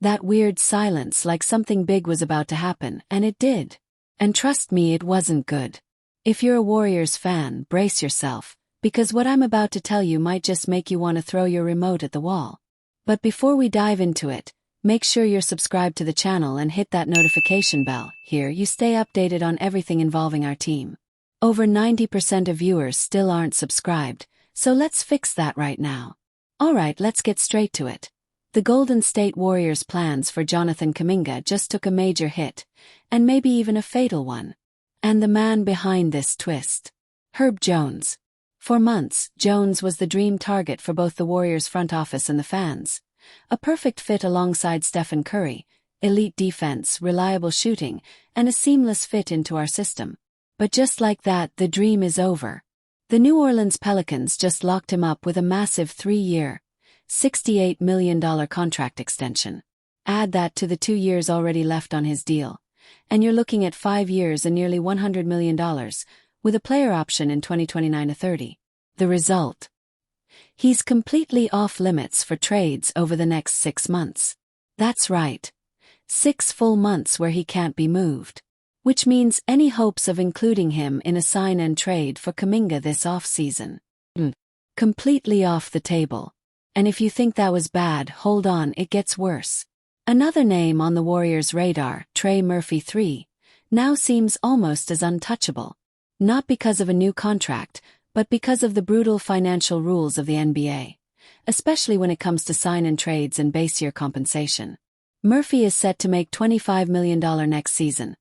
That weird silence, like something big was about to happen, and it did. And trust me, it wasn't good. If you're a Warriors fan, brace yourself, because what I'm about to tell you might just make you want to throw your remote at the wall. But before we dive into it, make sure you're subscribed to the channel and hit that notification bell. Here you stay updated on everything involving our team. Over 90% of viewers still aren't subscribed, so let's fix that right now. Alright, let's get straight to it. The Golden State Warriors' plans for Jonathan Kuminga just took a major hit, and maybe even a fatal one. And the man behind this twist. Herb Jones. For months, Jones was the dream target for both the Warriors' front office and the fans. A perfect fit alongside Stephen Curry, elite defense, reliable shooting, and a seamless fit into our system. But just like that, the dream is over. The New Orleans Pelicans just locked him up with a massive 3-year, $68 million contract extension. Add that to the 2 years already left on his deal, and you're looking at 5 years and nearly $100 million, with a player option in 2029-30. The result? He's completely off limits for trades over the next 6 months. That's right. 6 full months where he can't be moved. Which means any hopes of including him in a sign-and-trade for Kuminga this off-season. Completely off the table. And if you think that was bad, hold on, it gets worse. Another name on the Warriors' radar, Trey Murphy III, now seems almost as untouchable. Not because of a new contract, but because of the brutal financial rules of the NBA, especially when it comes to sign-and-trades and base-year compensation. Murphy is set to make $25 million next season,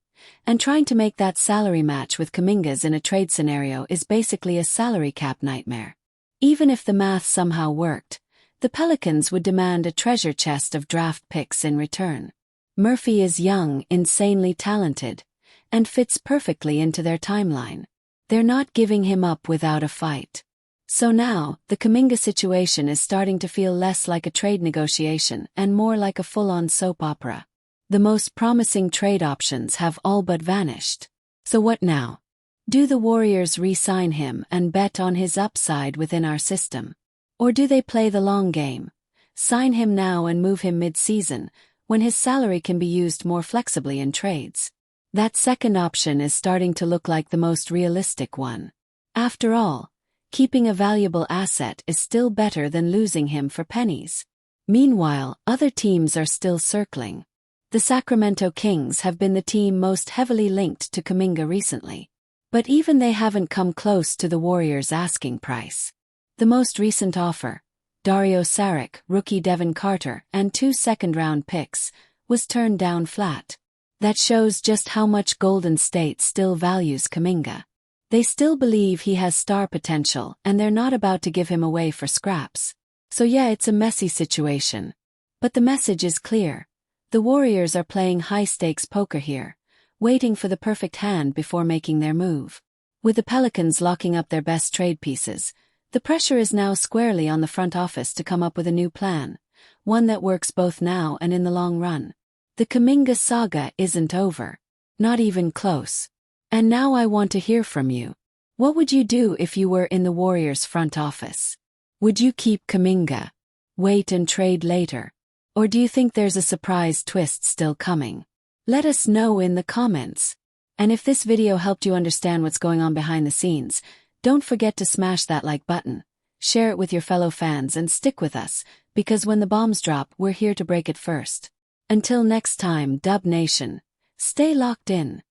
and trying to make that salary match with Kuminga's in a trade scenario is basically a salary cap nightmare. Even if the math somehow worked, the Pelicans would demand a treasure chest of draft picks in return. Murphy is young, insanely talented, and fits perfectly into their timeline. They're not giving him up without a fight. So now, the Kuminga situation is starting to feel less like a trade negotiation and more like a full-on soap opera. The most promising trade options have all but vanished. So what now? Do the Warriors re-sign him and bet on his upside within our system? Or do they play the long game? Sign him now and move him mid-season, when his salary can be used more flexibly in trades? That second option is starting to look like the most realistic one. After all, keeping a valuable asset is still better than losing him for pennies. Meanwhile, other teams are still circling. The Sacramento Kings have been the team most heavily linked to Kuminga recently. But even they haven't come close to the Warriors' asking price. The most recent offer, Dario Saric, rookie Devin Carter, and 2 second-round picks, was turned down flat. That shows just how much Golden State still values Kuminga. They still believe he has star potential, and they're not about to give him away for scraps. So yeah, it's a messy situation. But the message is clear. The Warriors are playing high-stakes poker here, waiting for the perfect hand before making their move. With the Pelicans locking up their best trade pieces, the pressure is now squarely on the front office to come up with a new plan, one that works both now and in the long run. The Kuminga saga isn't over. Not even close. And now I want to hear from you. What would you do if you were in the Warriors' front office? Would you keep Kuminga? Wait and trade later? Or do you think there's a surprise twist still coming? Let us know in the comments. And if this video helped you understand what's going on behind the scenes, don't forget to smash that like button, share it with your fellow fans and stick with us, because when the bombs drop, we're here to break it first. Until next time, Dub Nation, stay locked in.